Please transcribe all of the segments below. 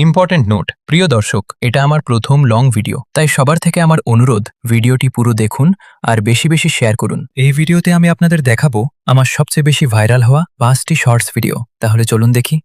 Important note, প্রিয় দর্শক, এটা আমার প্রথম লং ভিডিও, তাই সবার থেকে আমার অনুরোধ ভিডিওটি পুরো দেখুন আর বেশি বেশি শেয়ার করুন। এই ভিডিওতে আমি আপনাদের দেখাবো আমার সবচেয়ে বেশি ভাইরাল হওয়া 5টি শর্টস ভিডিও। তাহলে চলুন দেখি।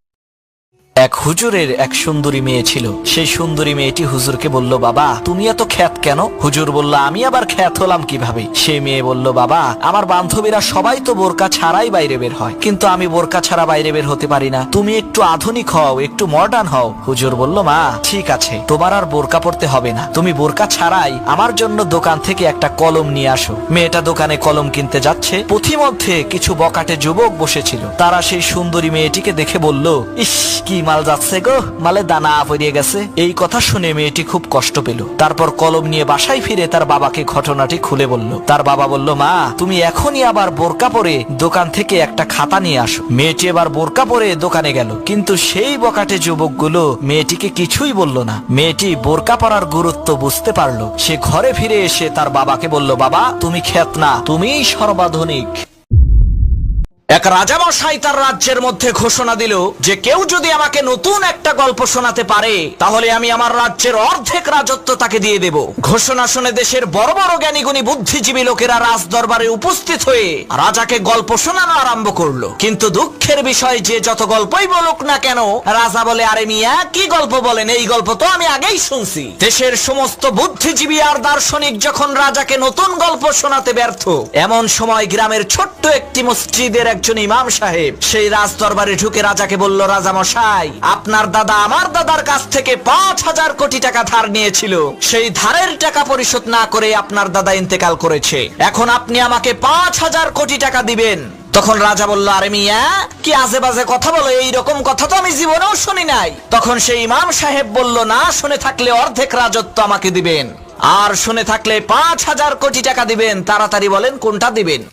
এক হুজুরের এক সুন্দরী মেয়ে ছিল। সেই সুন্দরী মেয়েটি হুজুরকে বলল, বাবা তুমি এত খ্যাত কেন? হুজুর বলল, আমি আবার খ্যাত হলাম কিভাবে? সেই মেয়ে বলল, বাবা আমার বান্ধবীরা সবাই তো বোরকা ছাড়াই বাইরে বের হয়, কিন্তু আমি বোরকা ছাড়া বাইরে বের হতে পারি না। তুমি একটু আধুনিক হও, একটু মডার্ন হও। হুজুর বলল, মা ঠিক আছে, তোমার আর বোরকা পড়তে হবে না, তুমি বোরকা ছাড়াই আমার জন্য দোকান থেকে একটা কলম নিয়ে আসো। মেয়েটা দোকানে কলম কিনতে যাচ্ছে, পথিমধ্যে কিছু বকাটে যুবক বসেছিল। তারা সেই সুন্দরী মেয়েটিকে দেখে বলল, ইস কি মাল যাচ্ছে গো, মালে দানা পড়িয়ে গেছে। এই কথা শুনে মেয়েটি খুব কষ্ট পেল। তারপর কলম নিয়ে বাসায় ফিরে তার বাবাকে ঘটনাটি খুলে বলল। তার বাবা বলল, মা তুমি এখনই আবার বোরকা পরে দোকান থেকে একটা খাতা নিয়ে আসো। মেয়েটি এবার বোরকা পরে দোকানে গেল, কিন্তু সেই বকাটে যুবকগুলো মেয়েটিকে কিছুই বলল না। মেয়েটি বোরকা পরার গুরুত্ব বুঝতে পারলো। সে ঘরে ফিরে এসে তার বাবাকে বলল, বাবা তুমি খ্যাত না, তুমিই সর্বাধুনিক। এক রাজামশাই তার রাজ্যের মধ্যে ঘোষণা দিল যে কেউ যদি আমাকে নতুন একটা গল্প শোনাতে পারে তাহলে আমি আমার রাজ্যের অর্ধেক রাজত্ব তাকে দিয়ে দেব। ঘোষণা শুনে দেশের বড় বড় জ্ঞানীগুণী বুদ্ধিজীবী লোকেরা রাজ দরবারে উপস্থিত হয়ে রাজাকে গল্প শোনানো আরম্ভ করলো। কিন্তু দুঃখের বিষয়, যে যত গল্পই বলুক না কেন, রাজা বলে, আরে মিয়া কি গল্প বলেন, এই গল্প তো আমি আগেই শুনছি। দেশের সমস্ত বুদ্ধিজীবী আর দার্শনিক যখন রাজাকে নতুন গল্প শোনাতে ব্যর্থ, এমন সময় গ্রামের ছোট্ট একটি মসজিদের একজন ইমাম সাহেব সেই রাজ দরবারে ঢুকে রাজাকে বলল, রাজা মশাই আপনার দাদা আমার দাদার কাছ থেকে 5,000 কোটি টাকা ধার নিয়েছিল। সেই ধারের টাকা পরিশোধ না করে আপনার দাদা ইন্তেকাল করেছে। এখন আপনি আমাকে 5,000 কোটি টাকা দিবেন। তখন রাজা বলল, আরে মিয়া কি আজে বাজে কথা বলো, এইরকম কথা তো আমি জীবনেও শুনি নাই। তখন সেই ইমাম সাহেব বলল, না শুনে থাকলে অর্ধেক রাজত্ব আমাকে দিবেন, আর শুনে থাকলে 5,000 কোটি টাকা দিবেন। তাড়াতাড়ি বলেন কোনটা দিবেন।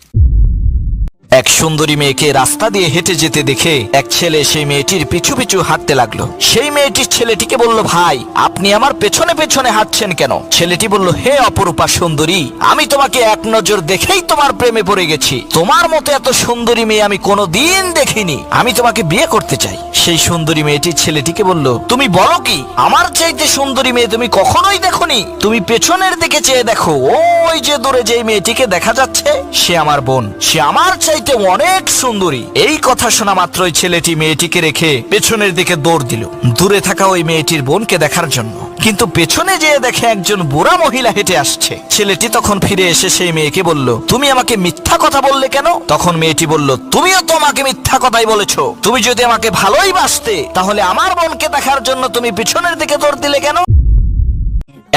এক সুন্দরী মেয়েকে রাস্তা দিয়ে হেঁটে যেতে দেখে এক ছেলে সেই মেয়েটির পিছু পিছু হাঁটতে লাগলো। সেই মেয়েটির ছেলেটিকে বলল, ভাই আপনি আমার পেছনে পেছনে হাঁটছেন কেন? ছেলেটি বলল, হে অপরূপা সুন্দরী, আমি তোমাকে এক নজর দেখেই তোমার প্রেমে পড়ে গেছি। তোমার মতো এত সুন্দরী মেয়ে আমি কোনোদিন দেখিনি, আমি তোমাকে বিয়ে করতে চাই। সেই সুন্দরী মেয়েটির ছেলেটিকে বলল, তুমি বলো কি, আমার চাইতে সুন্দরী মেয়ে তুমি কখনোই দেখোনি? তুমি পেছনের দিকে চেয়ে দেখো, ওই যে দূরে যে মেয়েটিকে দেখা যাচ্ছে সে আমার বোন, সে আমার চাইতে অনেক সুন্দরী। এই কথা শোনা মাত্রই ছেলেটি মেয়েটিকে রেখে পেছনের দিকে দৌড় দিল দূরে থাকা ওই মেয়েটির বোনকে দেখার জন্য। কিন্তু পেছনে যেয়ে দেখে একজন বুড়া মহিলা হেঁটে আসছে। ছেলেটি তখন ফিরে এসে সেই মেয়েকে বলল, তুমি আমাকে মিথ্যা কথা বললে কেন? তখন মেয়েটি বলল, তুমিও তো আমাকে মিথ্যা কথাই বলেছো। তুমি যদি আমাকে ভালোই বাসতে তাহলে আমার বোনকে দেখার জন্য তুমি পিছনের দিকে দৌড় দিলে কেন?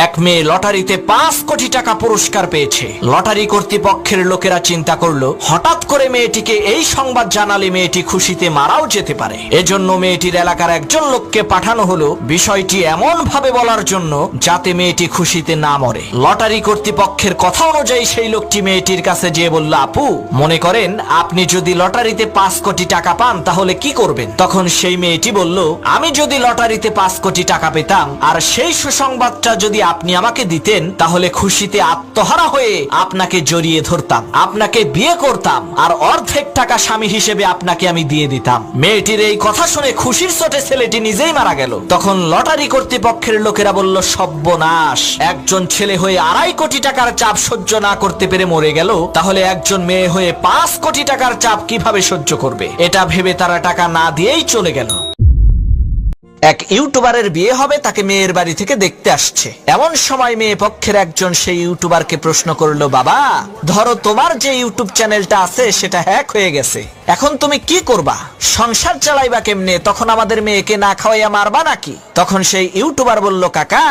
এক মেয়ে লটারিতে 5 কোটি টাকা পুরস্কার পেয়েছে। লটারি কর্তৃপক্ষের লোকেরা চিন্তা করলো, হঠাৎ করে মেয়েটিকে এই সংবাদ জানালে মেয়েটি খুশিতে মারাও যেতে পারে। এজন্য মেয়েটির এলাকার একজন লোককে পাঠানো হলো বিষয়টি এমন ভাবে বলার জন্য যাতে মেয়েটি খুশিতে না মরে। লটারি কর্তৃপক্ষের কথা অনুযায়ী সেই লোকটি মেয়েটির কাছে যেয়ে বলল, আপু মনে করেন আপনি যদি লটারিতে 5 কোটি টাকা পান তাহলে কি করবেন? তখন সেই মেয়েটি বলল, আমি যদি লটারিতে 5 কোটি টাকা পেতাম আর সেই সুসংবাদটা যদি আপনি আমাকে দিতেন তাহলে খুশিতে আত্মহারা হয়ে আপনাকে জড়িয়ে ধরতাম, আপনাকে বিয়ে করতাম, আর অর্ধেক টাকা স্বামী হিসেবে আপনাকে আমি দিয়ে দিতাম। মেয়েটির এই কথা শুনে খুশির চোটে ছেলেটি নিজেই মারা গেল। তখন লটারি কর্তৃপক্ষের লোকেরা বলল, সর্বনাশ, একজন ছেলে হয়ে 2.5 কোটি টাকার চাপ সহ্য না করতে পেরে মরে গেল, তাহলে একজন মেয়ে হয়ে 5 কোটি টাকার চাপ কিভাবে সহ্য করবে? এটা ভেবে তারা টাকা না দিয়েই চলে গেল। এক ইউটিউবারের বিয়ে হবে, তাকে মেয়ের বাড়ি থেকে দেখতে আসছে। এমন সময় মেয়ে পক্ষের একজন সেই ইউটিউবারকে প্রশ্ন করলো, বাবা ধরো তোমার যে ইউটিউব চ্যানেলটা আছে সেটা হ্যাক হয়ে গেছে, এখন তুমি কি করবা? সংসার চালাইবা কেমনে? তখন আমাদের মেয়েকে না খাওয়াইয়া মারবা নাকি? তখন সেই ইউটিউবার বলল, কাকা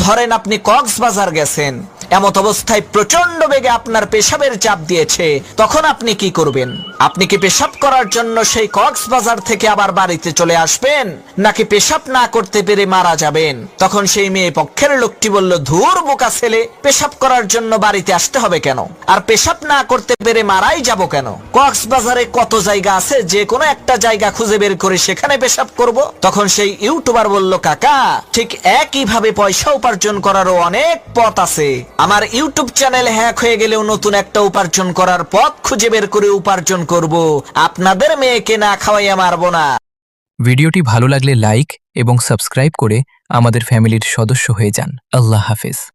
ধরেন আপনি কক্সবাজার গেছেন, এমত অবস্থায় প্রচন্ড বেগে আপনার পেশাবের চাপ দিয়েছে, তখন আপনি কি করবেন? আপনি কি পেশাব করার জন্য সেই কক্সবাজার থেকে আবার বাড়িতে চলে আসবেন, নাকি পেশাব না করতে পেরে মারা যাবেন? তখন সেই মেয়ে পক্ষের লোকটি বলল, ধুর বোকা ছেলে, পেশাব করার জন্য বাড়িতে আসতে হবে কেন? আর পেশাব না করতে পেরে মারাই যাব কেন? কক্সবাজারে কত জায়গা আছে, যে কোনো একটা জায়গা খুঁজে বের করে সেখানে পেশাব করব। তখন সেই ইউটিউবার বলল, কাকা ঠিক একইভাবে পয়সা উপার্জন করারও অনেক পথ আছে। আমার ইউটিউব চ্যানেল হ্যাক হয়ে গেলেও নতুন একটা উপার্জন করার পথ খুঁজে বের করে উপার্জন করব, আপনাদের মেয়েকে না খাওয়াইয়া মারবো না। ভিডিওটি ভালো লাগলে লাইক এবং সাবস্ক্রাইব করে আমাদের ফ্যামিলির সদস্য হয়ে যান। আল্লাহ হাফেজ।